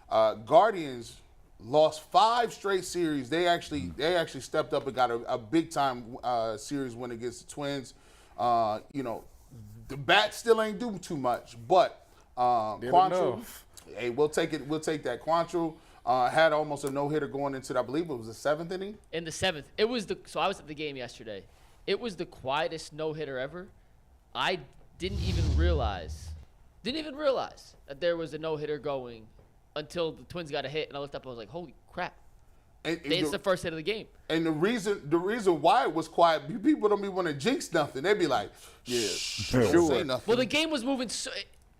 Guardians lost 5 straight series. They actually stepped up and got a big time series win against the Twins. The bat still ain't doing too much, but Quantrill, hey, we'll take it. We'll take that. Quantrill had almost a no-hitter going into, I believe it was the 7th inning. In the 7th, so I was at the game yesterday. It was the quietest no-hitter ever. I didn't even realize that there was a no-hitter going until the Twins got a hit, and I looked up. I was like, "Holy crap!" It's the first hit of the game. And the reason why it was quiet, people don't be want to jinx nothing. They'd be like, "Yeah, don't say nothing." Well, the game was moving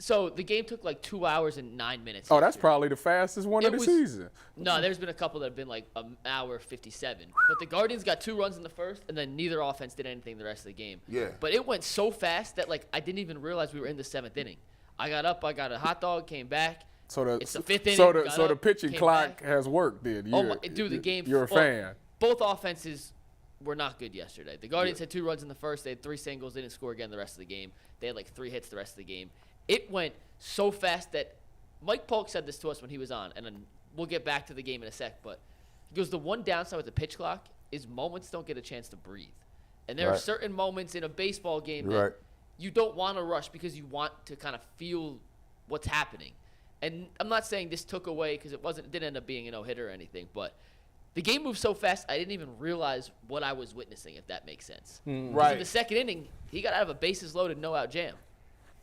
so the game took like 2 hours and 9 minutes. Oh, that's probably the fastest one of the season. No, there's been a couple that have been like an hour 57. But the Guardians got 2 runs in the first, and then neither offense did anything the rest of the game. Yeah. But it went so fast that like I didn't even realize we were in the 7th inning. I got up, I got a hot dog, came back. It's the 5th inning. So the pitching clock has worked, then. The game. You're a fan. Both offenses were not good yesterday. The Guardians had 2 runs in the first. They had 3 singles. They didn't score again the rest of the game. They had like 3 hits the rest of the game. It went so fast that Mike Polk said this to us when he was on, and then we'll get back to the game in a sec, but he goes, the one downside with the pitch clock is moments don't get a chance to breathe. And there are certain moments in a baseball game that you don't want to rush because you want to kind of feel what's happening. And I'm not saying this took away because it didn't end up being a no-hitter or anything, but the game moved so fast I didn't even realize what I was witnessing, if that makes sense. Right. In the 2nd inning, he got out of a bases loaded, no-out jam.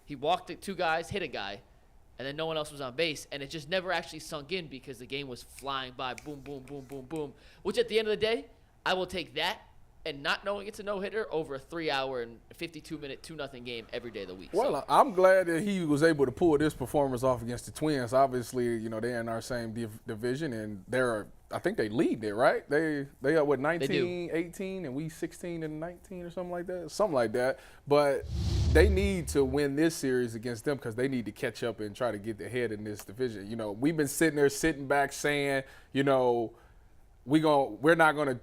He walked 2 guys, hit a guy, and then no one else was on base, and it just never actually sunk in because the game was flying by, boom, boom, boom, boom, boom, which at the end of the day, I will take that and not knowing it's a no-hitter over a 3-hour and 52-minute 2-0 game every day of the week. Well, I'm glad that he was able to pull this performance off against the Twins. Obviously, they're in our same division, and I think they lead there, right? They are what, 19, 18, and we 16 and 19 or something like that. But they need to win this series against them because they need to catch up and try to get ahead in this division. We've been sitting back saying, we're not gonna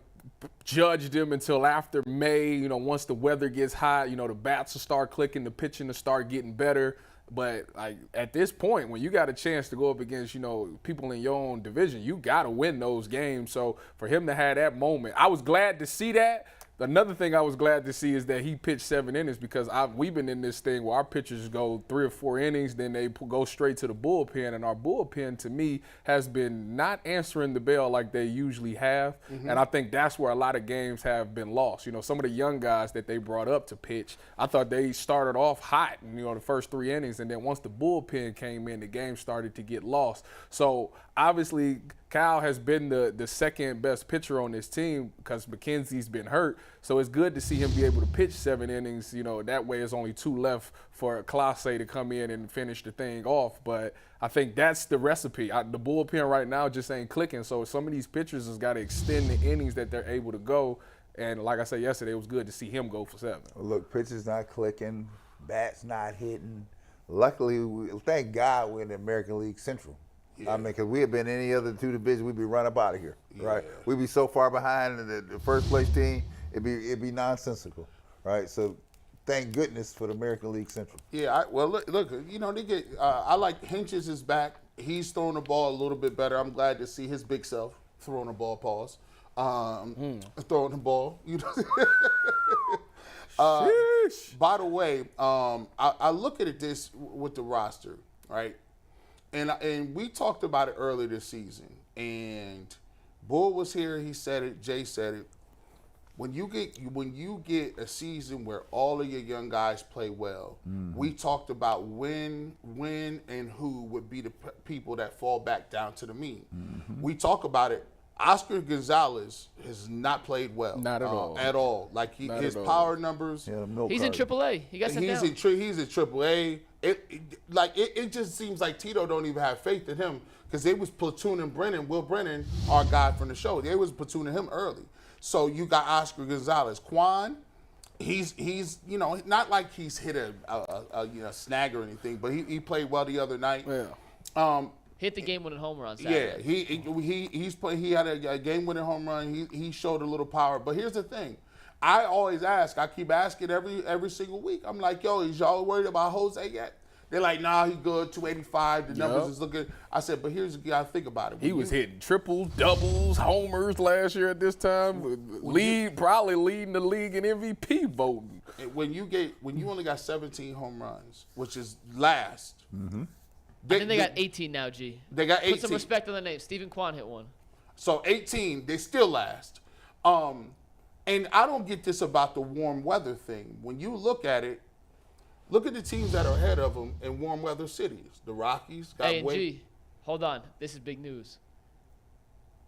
judge them until after May. Once the weather gets hot, the bats will start clicking, the pitching will start getting better. But like at this point, when you got a chance to go up against, people in your own division, you got to win those games. So for him to have that moment, I was glad to see that. Another thing I was glad to see is that he pitched 7 innings because we've been in this thing where our pitchers go 3 or 4 innings, then they go straight to the bullpen. And our bullpen, to me, has been not answering the bell like they usually have. Mm-hmm. And I think that's where a lot of games have been lost. Some of the young guys that they brought up to pitch, I thought they started off hot, the first 3 innings. And then once the bullpen came in, the game started to get lost. So obviously, Cal has been the second best pitcher on this team because McKenzie's been hurt. So it's good to see him be able to pitch 7 innings. That way it's only 2 left for Clase to come in and finish the thing off. But I think that's the recipe. The bullpen right now just ain't clicking. So some of these pitchers has got to extend the innings that they're able to go. And like I said yesterday, it was good to see him go for 7. Look, pitchers not clicking, bats not hitting. Luckily, thank God we're in the American League Central. Yeah. I mean, because we had been any other 2 divisions, we'd be run up out of here, right? We'd be so far behind the first place team, it'd be nonsensical, right? So, thank goodness for the American League Central. Yeah, look, they get. I like Hinches is back. He's throwing the ball a little bit better. I'm glad to see his big self throwing the ball. Pause. Throwing the ball. By the way, I look at this with the roster, right? And we talked about it earlier this season. And Bull was here. He said it. Jay said it. When you get a season where all of your young guys play well, we talked about when and who would be the people that fall back down to the mean. Mm-hmm. We talk about it. Oscar Gonzalez has not played well. Not at all. At all. Like his power numbers. He's in AAA. He got sent down. He's in AAA. It just seems like Tito don't even have faith in him because they was platooning Brennan, Will Brennan, our guy from the show. They was platooning him early. So you got Oscar Gonzalez. Quan, he's not like he's hit a snag or anything, but he played well the other night. Yeah. Hit the game-winning home run Saturday. Yeah, he had a game-winning home run. He showed a little power. But here's the thing. I always ask. I keep asking every single week. I'm like, yo, is y'all worried about Jose yet? They're like, nah, he good, 285. The numbers is looking. I said, but here's the guy. Think about it. He was hitting triples, doubles, homers last year at this time. Probably leading the league in MVP voting. When you only got 17 home runs, which is last. Mm-hmm. I think they got 18 now, G. They got 18. Put some respect on the name. Stephen Kwan hit one. So 18, they still last. And I don't get this about the warm weather thing. When you look at it, look at the teams that are ahead of them in warm weather cities. The Rockies got A&G, hold on. This is big news.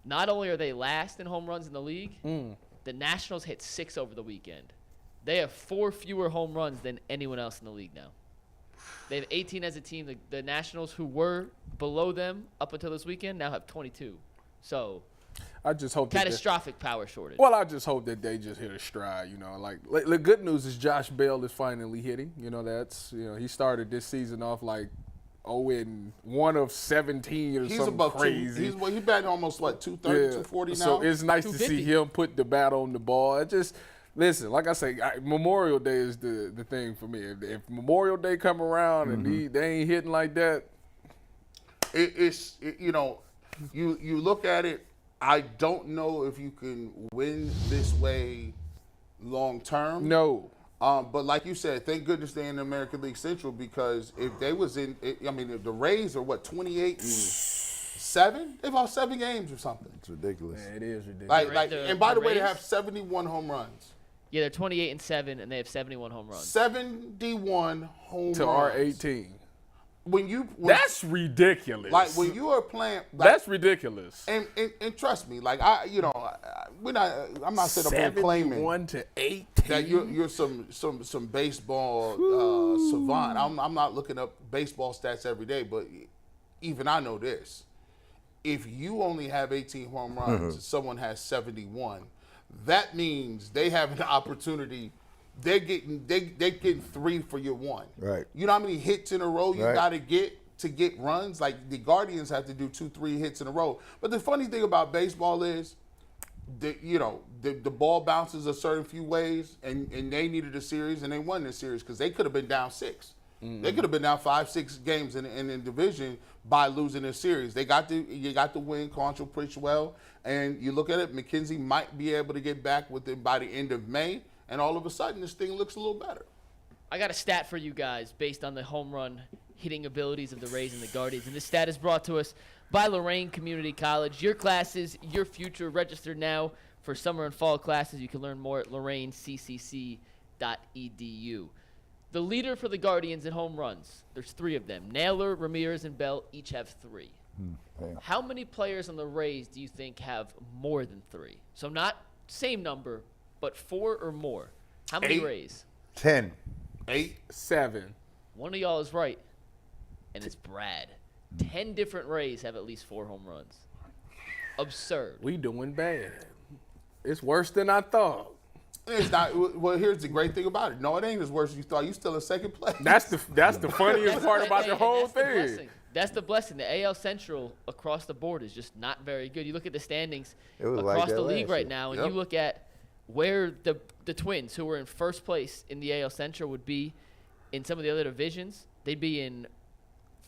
Not only are they last in home runs in the league, the Nationals hit 6 over the weekend. They have 4 fewer home runs than anyone else in the league now. They have 18 as a team. The Nationals, who were below them up until this weekend, now have 22. So I just hope catastrophic power shortage. Well, I just hope that they just hit a stride. Like the good news is Josh Bell is finally hitting. He started this season off like 0-1 of 17 or He's something about crazy. He's batting almost 230, 240 now. So it's nice to see 250. him put the bat on the ball. It just listen, like I say, Memorial Day is the thing for me. If Memorial Day come around and they ain't hitting like that, you look at it. I don't know if you can win this way long term. no. But like you said, thank goodness they're in the American League Central, because if they was in, the Rays are 28-7? They've lost 7 games or something. It's ridiculous. Yeah, it is ridiculous. And by the way, they Rays? have 71 home runs. Yeah, they're 28-7, and they have 71 home runs. 71 home to runs. our 18. That's ridiculous. like when you are playing. That's ridiculous. And trust me, like I'm not sitting up here claiming 71 to 18. that you're some baseball savant. I'm not looking up baseball stats every day, but even I know this. If you only have 18 home runs and someone has 71, that means they have an opportunity. They're getting 3 for your 1. Right. You know how many hits in a row you Right. got to get runs? Like the Guardians have to do 2-3 hits in a row. But the funny thing about baseball is, the ball bounces a certain few ways, and they needed a series, and they won this series because they could have been down 6. They could have been down 5-6 games in the division by losing this series. You got the win. Quantrill pitched well, and you look at it, McKenzie might be able to get back with it by the end of May. And all of a sudden, this thing looks a little better. I got a stat for you guys based on the home run hitting abilities of the Rays and the Guardians. And this stat is brought to us by Lorraine Community College. Your classes, your future. Register now for summer and fall classes. You can learn more at lorainccc.edu. The leader for the Guardians in home runs, there's 3 of them. Naylor, Ramirez, and Bell each have 3. How many players on the Rays do you think have more than 3? So not same number, but 4 or more. How many 8. Rays? 10. 8. 7. One of y'all is right, and it's Brad. 10 different Rays have at least 4 home runs. Absurd. We doing bad. It's worse than I thought. It's not. Well, here's the great thing about it. No, it ain't as worse as you thought. You still in second place. That's the funniest part about the whole thing. That's the blessing. The AL Central across the board is just not very good. You look at the standings It was across like that the league last right year. now, and Yep. you look at where the Twins, who were in first place in the AL Central, would be in some of the other divisions. They'd be in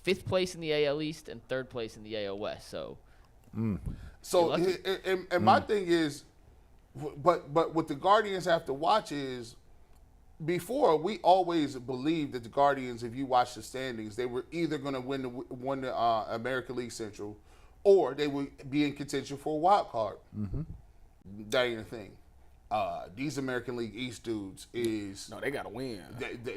5th place in the AL East and 3rd place in the AL West. So So, and my thing is, but what the Guardians have to watch is, before we always believed that the Guardians, if you watch the standings, they were either going to win the American League Central, or they would be in contention for a wild card. That ain't a thing. These American League East dudes is No, they got to win.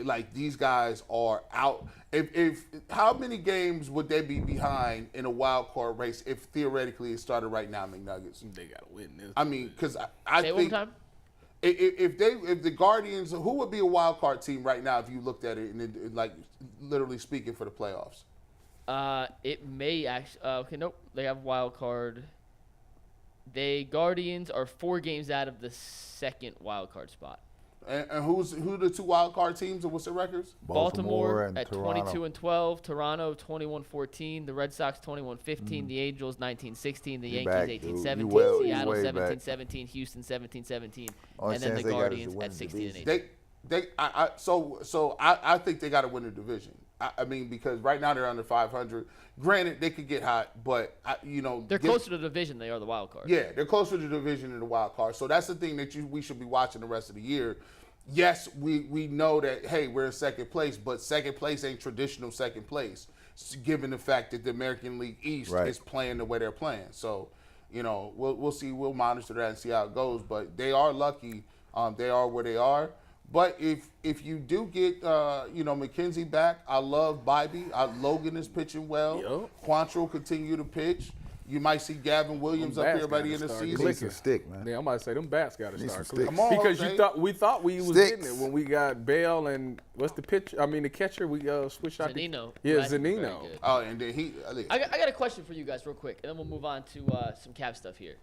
like these guys are out. If how many games would they be behind in a wild card race if theoretically it started right now, McNuggets? They got to win this. I mean, because I say it think one time. if the Guardians, who would be a wild card team right now if you looked at it and like literally speaking for the playoffs? It may actually. Okay, nope. They have wild card. The Guardians are 4 games out of the 2nd wild card spot. And who the 2 wild card teams and what's their records? Baltimore and at Toronto. 22-12, Toronto 21-14, the Red Sox 21-15, the Angels 19-16, the You Yankees back, dude. 18-17, You well- you Seattle way back. 17-17, Houston 17-17, Only and then the chance they got is to Guardians win at the division. 16-8. I think they got to win the division. I mean, because right now they're under 500. Granted, they could get hot, but they're closer to the division than they are the wild card. Yeah, they're closer to the division than the wild card. So that's the thing that we should be watching the rest of the year. Yes, we know that, hey, we're in second place, but second place ain't traditional second place, given the fact that the American League East is playing the way they're playing. So, we'll see. We'll monitor that and see how it goes. But they are lucky. They are where they are. But if you do get McKenzie back, I love Bybee. Logan is pitching well. Yep. Quantrill continue to pitch. You might see Gavin Williams up here by the end of the season. Clicking a stick, man. Yeah, I might say them bats got to start clicking. Come on, because Jose. we thought we was getting it when we got Bell and what's the pitcher? I mean the catcher. We switched out. Zanino. Zanino. Oh, and then I got a question for you guys real quick, and then we'll move on to some Cap stuff here.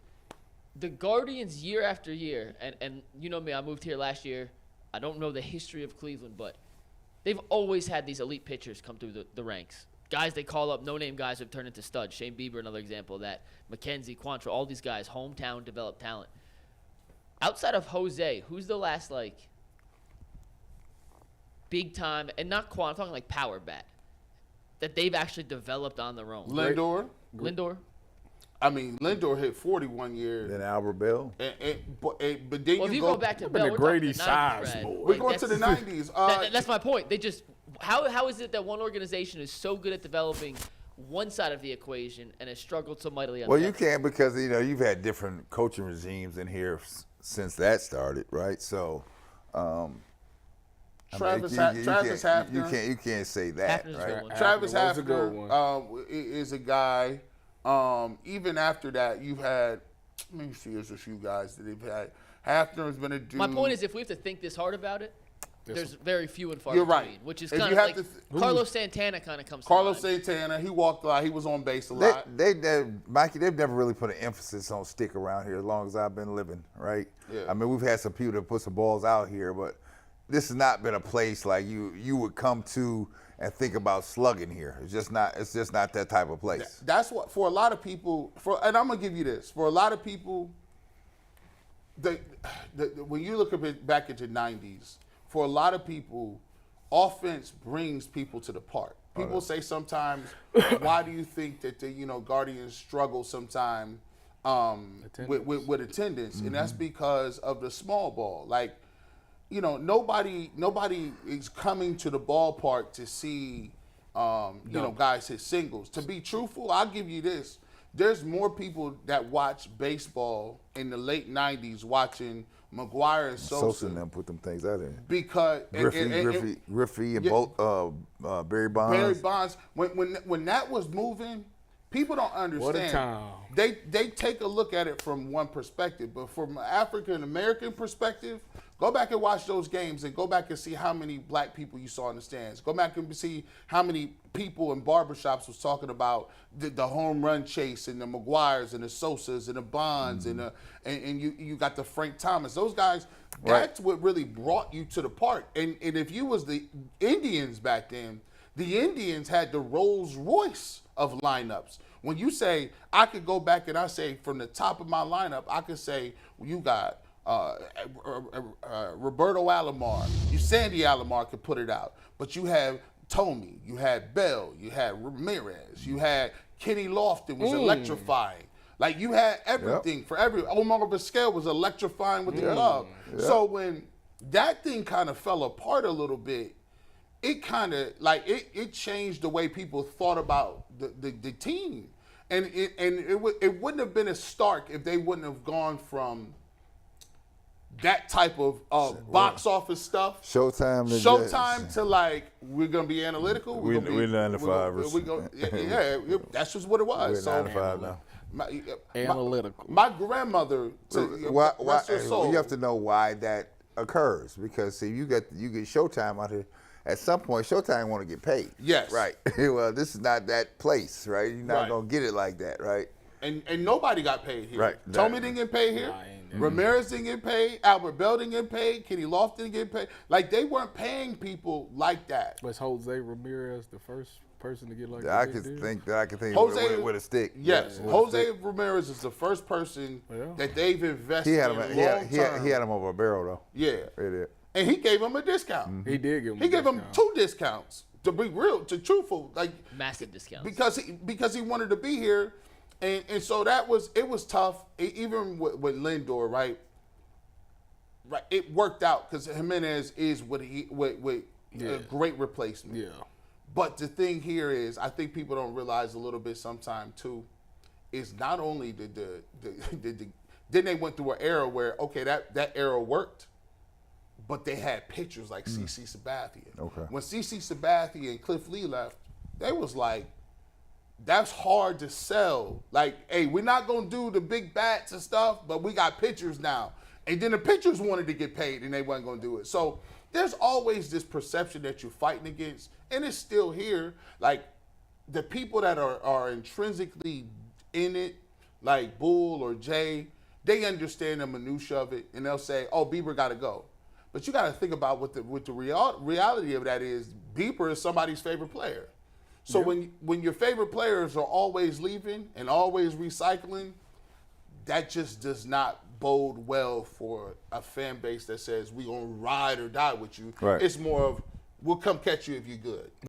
The Guardians year after year, and you know me, I moved here last year. I don't know the history of Cleveland, but they've always had these elite pitchers come through the ranks. Guys they call up, no-name guys have turned into studs. Shane Bieber, another example of that. McKenzie, Quantrill, all these guys, hometown developed talent. Outside of Jose, who's the last, big time, and not I'm talking like power bat, that they've actually developed on their own? Lindor. I mean, Lindor hit 40 one year. Then Albert Bell. But then Well, if you go back to Bell, a we're Grady talking the 90s, size Brad. boy. We're going to the 90s. That's my point. They just how is it that one organization is so good at developing one side of the equation and has struggled so mightily on Well, the you other? can't because you've had different coaching regimes in here since that started, right? So, Travis Hafner. You can't say that, Hafner's a good right? one. Travis was a good Hafner is a guy. Even after that, you've had. Let me see. There's a few guys that they've had. Hafner has been a dude. My point is, if we have to think this hard about it, there's very few and far You're between. right. Which is If kind you of have like to Carlos Santana kind of comes to Carlos mind. Santana, he walked a lot. He was on base a lot. Mikey, they've never really put an emphasis on stick around here as long as I've been living, right? Yeah. I mean, we've had some people that put some balls out here, but this has not been a place like you would come to and think about slugging here. It's just not that type of place. That's what for a lot of people. And I'm gonna give you this. For a lot of people, when you look back into the 90s, for a lot of people, offense brings people to the park. People say sometimes, why do you think that the Guardians struggle sometimes with attendance? And that's because of the small ball. Nobody is coming to the ballpark to see guys hit singles. To be truthful, I'll give you this. There's more people that watch baseball in the late 90s watching McGuire and Sosa and them put them things out there. Because Griffey and both Barry Bonds. Barry Bonds, when that was moving, people don't understand. What a time. They take a look at it from one perspective, but from an African American perspective, go back and watch those games and go back and see how many black people you saw in the stands. Go back and see how many people in barbershops was talking about the home run chase and the McGuires and the Sosas and the Bonds and you got the Frank Thomas. Those guys, that's what really brought you to the park. And if you was the Indians back then, the Indians had the Rolls Royce of lineups. When you say, I could go back and I say from the top of my lineup, I could say you got Roberto Alomar. Sandy Alomar could put it out. But you have Tomey, you had Bell, you had Ramirez, you had Kenny Lofton was electrifying. Like you had everything for Omar Vizquel was electrifying with the glove. Yep. So when that thing kind of fell apart a little bit, it kind of it changed the way people thought about the team, and it wouldn't have been as stark if they wouldn't have gone from that type of box office stuff. Showtime to we're gonna be analytical. We're 9 to 5. That's just what it was. We're 9 to 5 now. Analytical. My grandmother. You have to know why that occurs because see, you get Showtime out here. At some point, Showtime want to get paid. Yes. Right. Well, this is not that place, right? You're not gonna get it like that, right? And nobody got paid here. Right. Tomey didn't get paid here. Ramirez didn't get paid. Albert Bell didn't get paid. Kenny Lofton didn't get paid. Like they weren't paying people like that. Was Jose Ramirez the first person to get like that? I can think Jose, with a stick. Yes, Jose Ramirez is the first person that they've invested in long term. He had him over a barrel though. Yeah. Right there. And he gave him a discount. He did give him. He gave him 2 discounts. To be real, to truthful, like Massive discounts. because he wanted to be here, and so it was tough. Even with Lindor, right? Right, it worked out because Giménez is a great replacement. Yeah. But the thing here is, I think people don't realize a little bit sometime too, is not only then they went through an era where that era worked, but they had pitchers like CC Sabathia. Okay. When CC Sabathia and Cliff Lee left, they was like, that's hard to sell. Like, hey, we're not gonna do the big bats and stuff, but we got pitchers now. And then the pitchers wanted to get paid and they wasn't gonna do it. So there's always this perception that you're fighting against, and it's still here. Like the people that are intrinsically in it, like Bull or Jay, they understand the minutia of it, and they'll say, "Oh, Bieber got to go." But you got to think about what the reality of that is. Bieber is somebody's favorite player. So when your favorite players are always leaving and always recycling, that just does not bode well for a fan base that says we gonna ride or die with you. Right. It's more of we'll come catch you if you're good.